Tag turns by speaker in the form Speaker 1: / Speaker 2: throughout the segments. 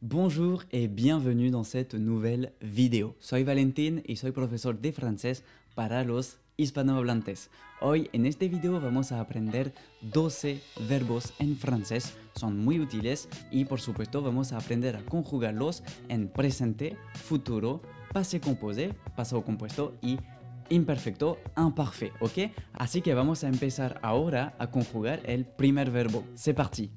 Speaker 1: Bonjour et bienvenue dans cette nouvelle vidéo. Soy Valentín y soy profesor de francés para los hispanohablantes. Hoy en este video vamos a aprender 12 verbos en francés, son muy útiles y por supuesto vamos a aprender a conjugarlos en presente, futuro, passé composé, pasado compuesto y imperfecto, imparfait, ¿ok? Así que vamos a empezar ahora a conjugar el primer verbo. C'est parti.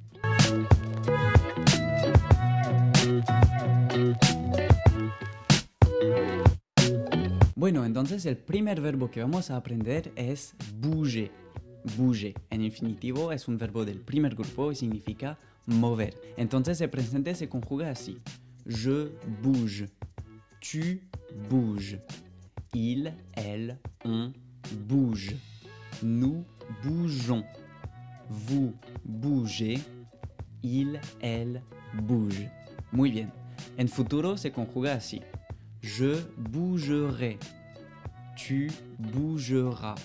Speaker 1: Bueno, entonces el primer verbo que vamos a aprender es bouger. Bouger. En infinitivo es un verbo del primer grupo y significa mover. Entonces el presente se conjuga así. Je bouge. Tu bouges. Il, elle, on bouge. Nous bougeons. Vous bougez. Il, elle bouge. Muy bien. En futuro se conjuga así. Je bougerai. Tu bougeras.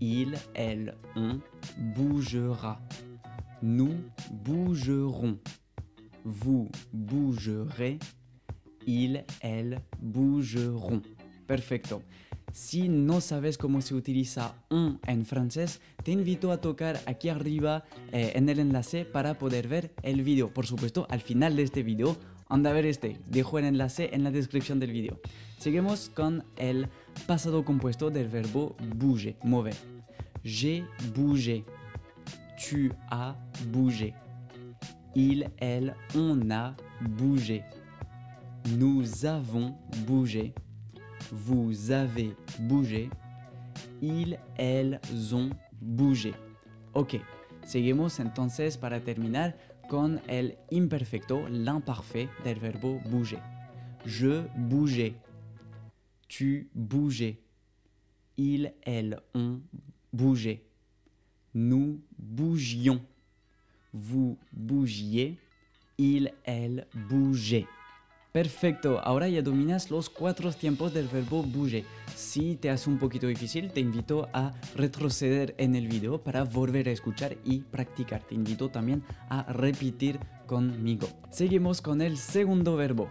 Speaker 1: Il, elle, on bougera. Nous bougerons. Vous bougerez. Il, elle bougeront. Perfecto. Si no sabes cómo se utiliza on en francés, te invito a tocar aquí arriba en el enlace para poder ver el vídeo. Por supuesto, al final de este vídeo, anda a ver dejo el enlace en la descripción del vídeo. Seguimos con el pasado compuesto del verbo bouger, mover. J'ai bougé. Tu as bougé. Il, elle, on a bougé. Nous avons bougé. Vous avez bougé. Ils, elles ont bougé. Ok, seguimos entonces para terminar con el imperfecto, l'imparfait del verbo bouger. Je bougeais. Tu bougeais. Ils, elles ont bougé. Nous bougions. Vous bougiez. Ils, elles bougeaient. Perfecto, ahora ya dominas los 4 tiempos del verbo bouger. Si te hace un poquito difícil, te invito a retroceder en el video para volver a escuchar y practicar. Te invito también a repetir conmigo. Seguimos con el segundo verbo.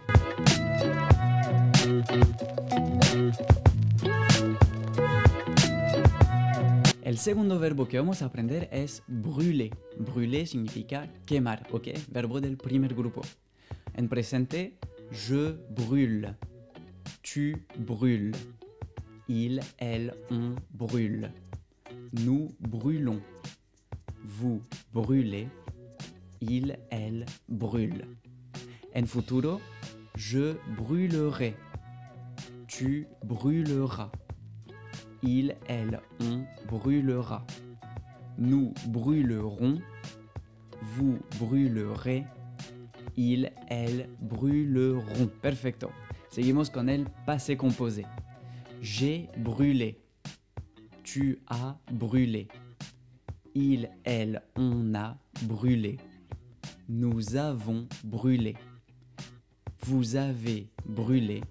Speaker 1: El segundo verbo que vamos a aprender es brûler. Brûler significa quemar, ¿ok? Verbo del primer grupo. En presente, je brûle. Tu brûles. Il, elle, on brûle. Nous brûlons. Vous brûlez. Il, elle brûle. En futuro, je brûlerai. Tu brûleras. Il, elle, on brûlera. Nous brûlerons. Vous brûlerez. Ils, elles brûleront. Perfecto. Seguimos con el passé composé. J'ai brûlé. Tu as brûlé. Il, elle, on a brûlé. Nous avons brûlé. Vous avez brûlé.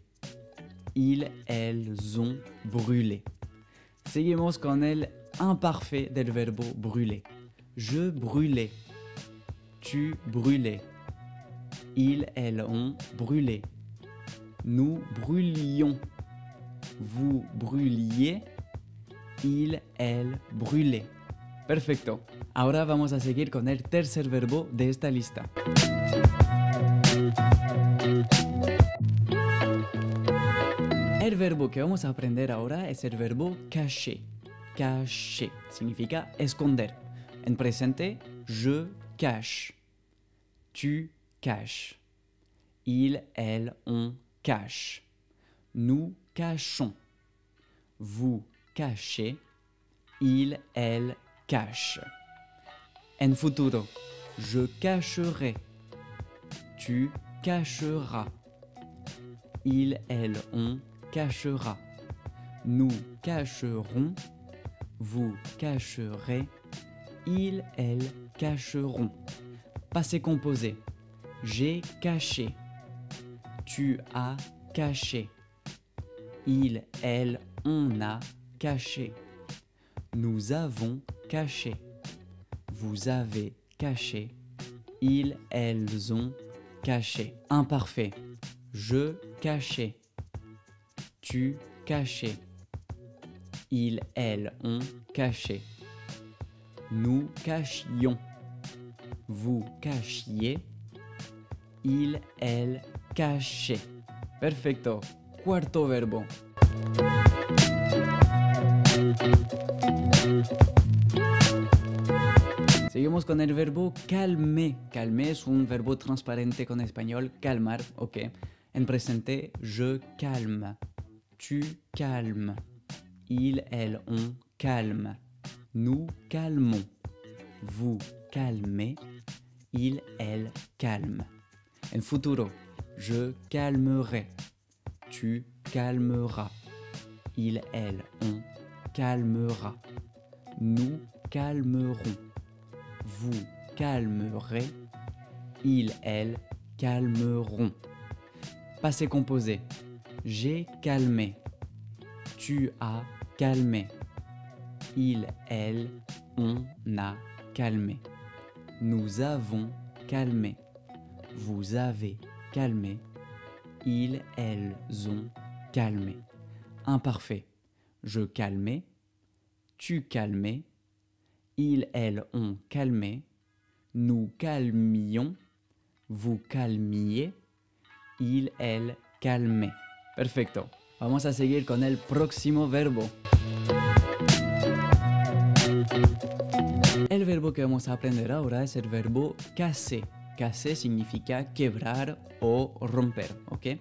Speaker 1: Ils, elles ont brûlé. Seguimos con el imparfait del verbo brûler. Je brûlais. Tu brûlais. Ils, elles ont brûlé. Nous brûlions. Vous brûliez. Ils, elles brûlaient. Perfecto. Ahora vamos a seguir con el tercer verbo de esta lista. El verbo que vamos a aprender ahora es el verbo cacher. Cacher significa esconder. En presente, je cache. Tu cache. Il, elle, on cache. Nous cachons. Vous cachez. Il, elle cache. En futuro, je cacherai. Tu cacheras. Il, elle, on cachera. Nous cacherons. Vous cacherez. Ils, elles cacheront. Passé composé. J'ai caché. Tu as caché. Il, elle, on a caché. Nous avons caché. Vous avez caché. Ils, elles ont cachais. Imparfait. Je cachais. Tu cachais. Il, elle, on cachait. Nous cachions. Vous cachiez. Il, elle cachait. Perfecto. Cuarto verbo. Seguimos con el verbo calmer. Calmer es un verbo transparente con español, calmar, ok. En presente, je calme. Tu calmes. Il, elle, on calme. Nous calmons. Vous calmez. Il, elle calme. En futuro, je calmerai. Tu calmeras. Il, elle, on calmera. Nous calmerons. Vous calmerez. Il, elle calmeront. Passé composé. J'ai calmé. Tu as calmé. Il, elle, on a calmé. Nous avons calmé. Vous avez calmé. Ils, elles ont calmé. Imparfait. Je calmais. Tu calmais. Ils, elles ont calmé. Nous calmions. Vous calmiez. Ils, elles calmaient. Perfecto. Vamos a seguir con el próximo verbo. El verbo que vamos a aprender ahora es el verbo casser. Casser significa quebrar o romper, ¿ok?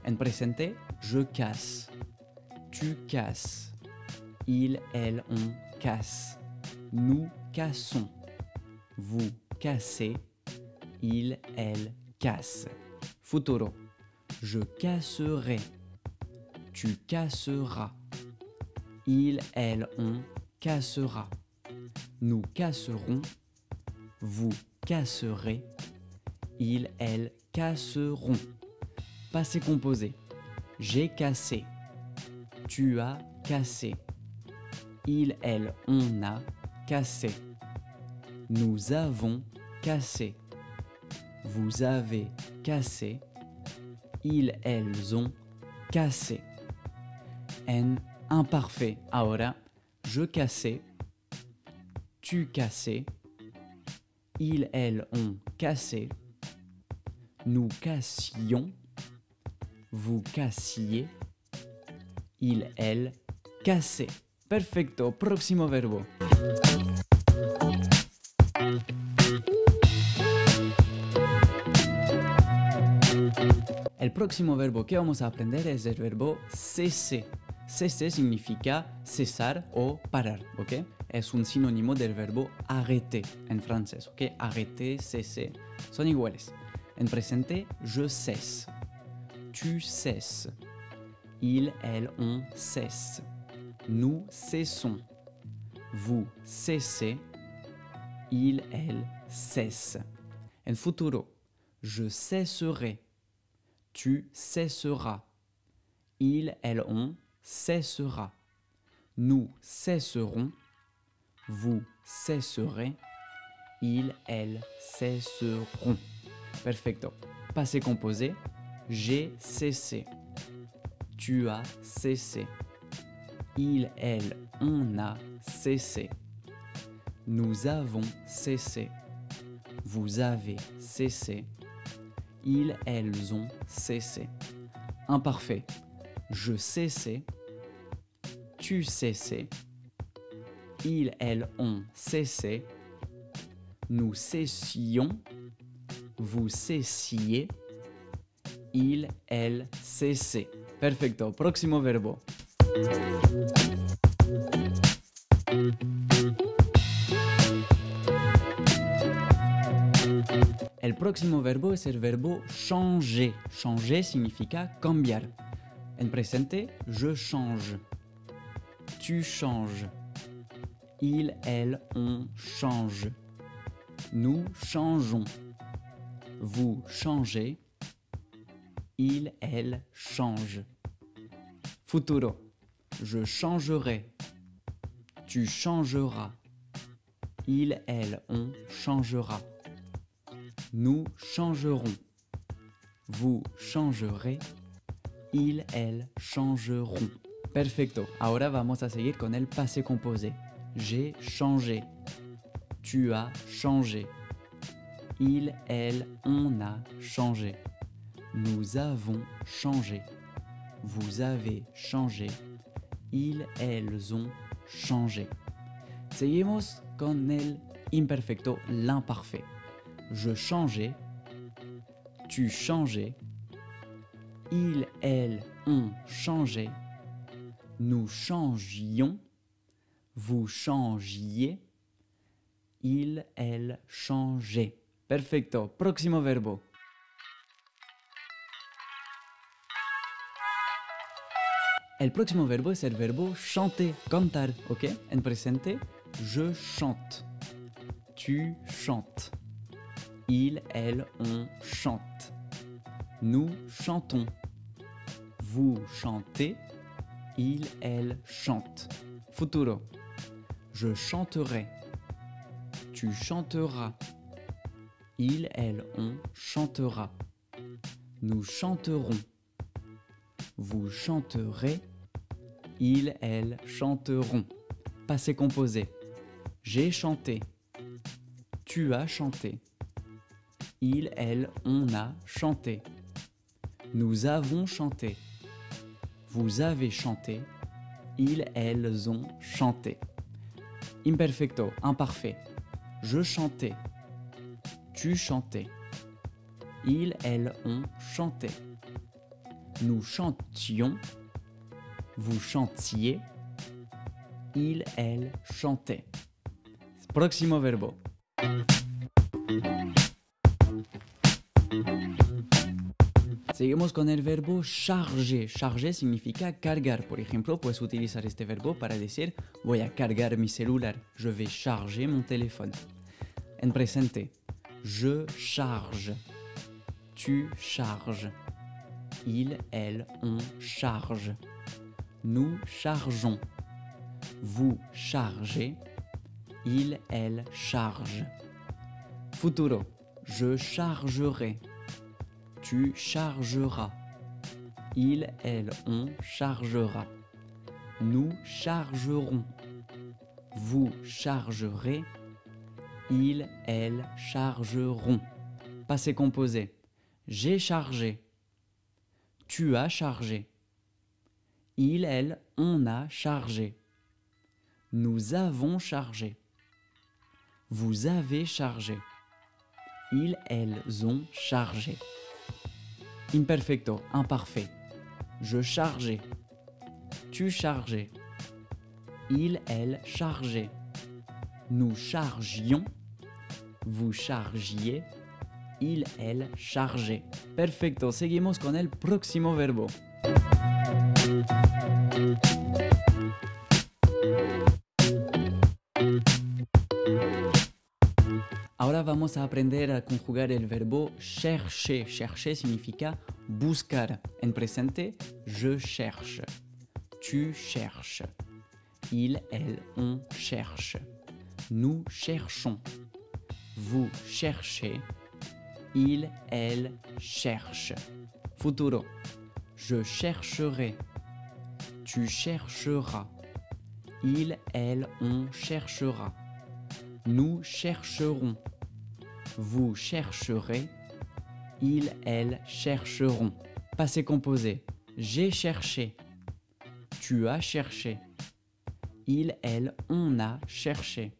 Speaker 1: En presente, je casse. Tu casses. Il, elle, on casse. Nous cassons. Vous cassez. Il, elle casse. Futuro. Je casserai. Tu casseras. Il, elle, on cassera. Nous casserons. Vous casserez. Ils, elles casseront. Passé composé. J'ai cassé. Tu as cassé. Il, elle, on a cassé. Nous avons cassé. Vous avez cassé. Ils, elles ont cassé. En imparfait. Ahora, je cassais. Tu cassais. Ils, elles ont cassé. Nous cassions. Vous cassiez. Il, elle, cassaient. Perfecto. Próximo verbo. El próximo verbo que vamos a aprender es el verbo cesser. Cesser significa cesar o parar, ¿ok? Es un sinónimo del verbo arrêter en francés, ¿ok? Arrêter, cesser, son iguales. En presente, je cesse. Tu cesses. Il, elle, on cesse. Nous cessons. Vous cessez. Il, elle cesse. En futuro, je cesserai. Tu cesseras. Il, elle, on cessera. Nous cesserons. Vous cesserez. Il, elle cesseront. Perfecto. Passé composé. J'ai cessé. Tu as cessé. Il, elle, on a cessé. Nous avons cessé. Vous avez cessé. Ils, elles ont cessé. Imparfait. Je cessais. Tu cessais. Ils, elles ont cessé. Nous cessions. Vous cessiez. Ils, elles cessaient. Perfecto. Próximo verbo. El próximo verbo es el verbo changer. Changer significa cambiar. En presente, je change. Tu changes. Il, elle, on change. Nous changeons. Vous changez. Il, elle change. Futuro. Je changerai. Tu changeras. Il, elle, on changera. Nous changerons. Vous changerez. Ils, elles changeront. Perfecto. Ahora vamos a seguir con el passé composé. J'ai changé. Tu as changé. Il, elle, on a changé. Nous avons changé. Vous avez changé. Ils, elles ont changé. Seguimos con el imperfecto, l'imparfait. Je changeais. Tu changeais. Ils, elles ont changé. Nous changions. Vous changiez. Ils, elles changeaient. Perfecto. Próximo verbo. El próximo verbo es el verbo chanter, cantar, ¿ok? En presente, je chante. Tu chantes. Il, elle, on chante. Nous chantons. Vous chantez. Il, elle chante. Futuro. Je chanterai. Tu chanteras. Il, elle, on chantera. Nous chanterons. Vous chanterez. Ils, elles chanteront. Passé composé. J'ai chanté. Tu as chanté. Il, elle, on a chanté. Nous avons chanté. Vous avez chanté. Ils, elles ont chanté. Imperfecto, imparfait. Je chantais. Tu chantais. Ils, elles ont chanté. Nous chantions. Vous chantiez. Ils, elles chantaient. Próximo verbo. Seguimos con el verbo charger. Charger significa cargar. Por ejemplo, puedes utilizar este verbo para decir voy a cargar mi celular. Je vais charger mon téléphone. En presente. Je charge. Tu charges. Il, elle, on charge. Nous chargeons. Vous chargez. Il, elle charge. Futuro. Je chargerai. Tu chargeras. Il, elle, on chargera. Nous chargerons. Vous chargerez. Ils, elles chargeront. Passé composé. J'ai chargé. Tu as chargé. Il, elle, on a chargé. Nous avons chargé. Vous avez chargé. Ils, elles ont chargé. Imperfecto, imparfait. Je chargeais. Tu chargeais. Il, elle chargeait. Nous chargions. Vous chargiez. Il, elle chargeait. Perfecto, seguimos con el próximo verbo. Ahora vamos a aprender a conjugar el verbo chercher. Chercher significa buscar. En presente, je cherche. Tu cherches. Il, elle, on cherche. Nous cherchons. Vous cherchez. Il, elle cherche. Futuro. Je chercherai. Tu chercheras. Il, elle, on cherchera. Nous chercherons. Vous chercherez. Ils, elles chercheront. Passé composé. J'ai cherché. Tu as cherché. Il, elle, on a cherché.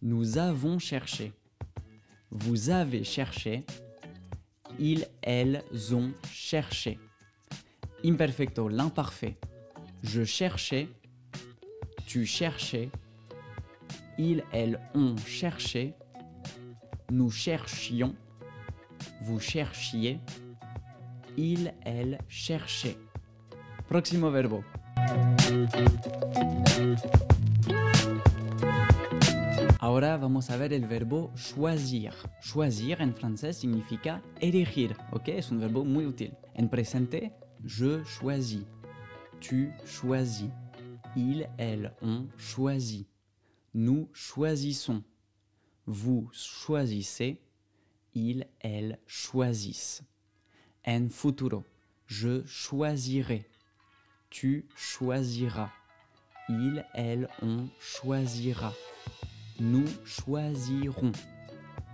Speaker 1: Nous avons cherché. Vous avez cherché. Ils, elles ont cherché. Imperfecto, l'imparfait. Je cherchais. Tu cherchais. Ils, elles ont cherché. Nous cherchions. Vous cherchiez. Ils, elles cherchaient. Próximo verbo. Ahora vamos a ver el verbo choisir. Choisir en francés significa elegir, ¿ok? Es un verbo muy útil. En presente, je choisis. Tu choisis. Ils, elles ont choisi. Nous choisissons. Vous choisissez. Ils, elles choisissent. En futuro, je choisirai. Tu choisiras. Il, elle, on choisira. Nous choisirons.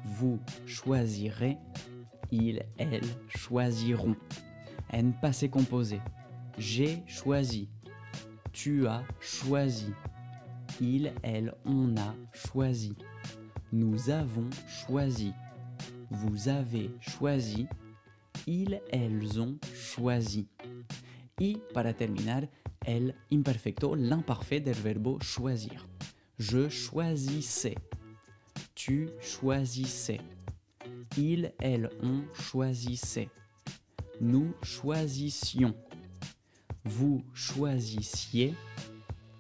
Speaker 1: Vous choisirez. Il, elle choisiront. En passé composé. J'ai choisi. Tu as choisi. Il, elle, on a choisi. Nous avons choisi. Vous avez choisi. Ils, elles ont choisi. Y para terminar, el imperfecto, l'imparfait del verbo choisir. Je choisissais. Tu choisissais. Ils, elles, on choisissait. Nous choisissions. Vous choisissiez.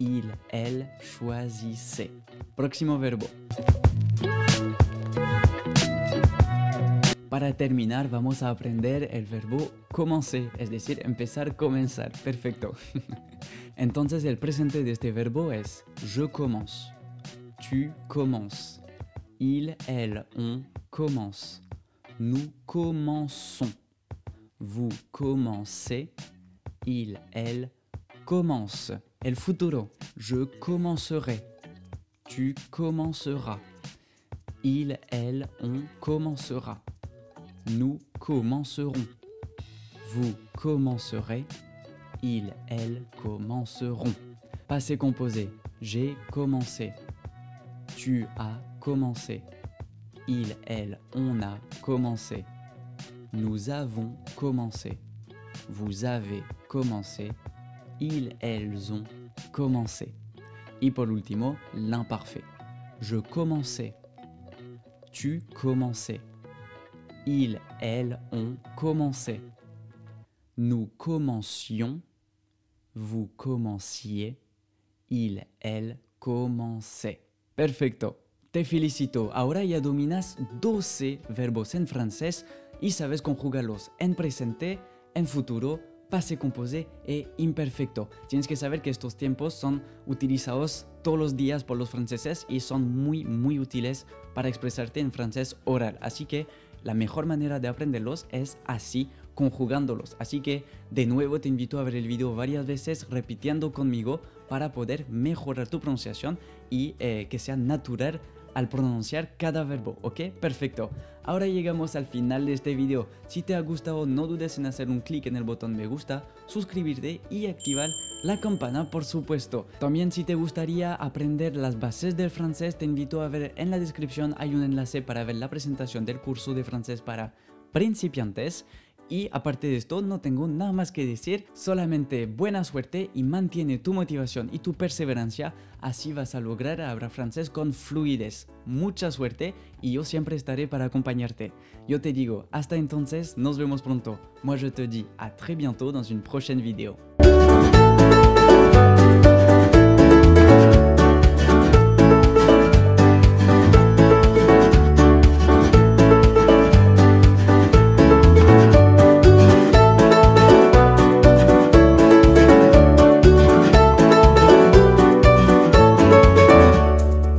Speaker 1: Il, elle choisissait. Próximo verbo. Para terminar, vamos a aprender el verbo commencer, es decir, empezar, comenzar. Perfecto. Entonces, el presente de este verbo es je commence. Tu commences. Il, elle, on commence. Nous commençons. Vous commencez. Il, elle commence. El futuro. Je commencerai. Tu commenceras. Il, elle, on commencera. Nous commencerons. Vous commencerez. Ils, elles commenceront. Passé composé. J'ai commencé. Tu as commencé. Il, elle, on a commencé. Nous avons commencé. Vous avez commencé. Ils, elles ont commencé. Y por último, l'imparfait. Je commençais. Tu commençais. Ils, elles ont commencé. Nous commencions. Vous commenciez. Ils, elles commençaient. Perfecto. Te felicito. Ahora ya dominas 12 verbos en francés y sabes conjugarlos en presente, en futuro, pase composé e imperfecto. Tienes que saber que estos tiempos son utilizados todos los días por los franceses y son muy útiles para expresarte en francés oral. Así que la mejor manera de aprenderlos es así, conjugándolos. Así que de nuevo te invito a ver el video varias veces repitiendo conmigo para poder mejorar tu pronunciación y que sea natural al pronunciar cada verbo, ¿ok? Perfecto. Ahora llegamos al final de este video. Si te ha gustado, no dudes en hacer un clic en el botón me gusta, suscribirte y activar la campana, por supuesto. También si te gustaría aprender las bases del francés, te invito a ver en la descripción, hay un enlace para ver la presentación del curso de francés para principiantes. Y aparte de esto, no tengo nada más que decir, solamente buena suerte y mantiene tu motivación y tu perseverancia, así vas a lograr hablar francés con fluidez. Mucha suerte y yo siempre estaré para acompañarte. Yo te digo, hasta entonces, nos vemos pronto. Moi je te dis à très bientôt dans une prochaine vidéo.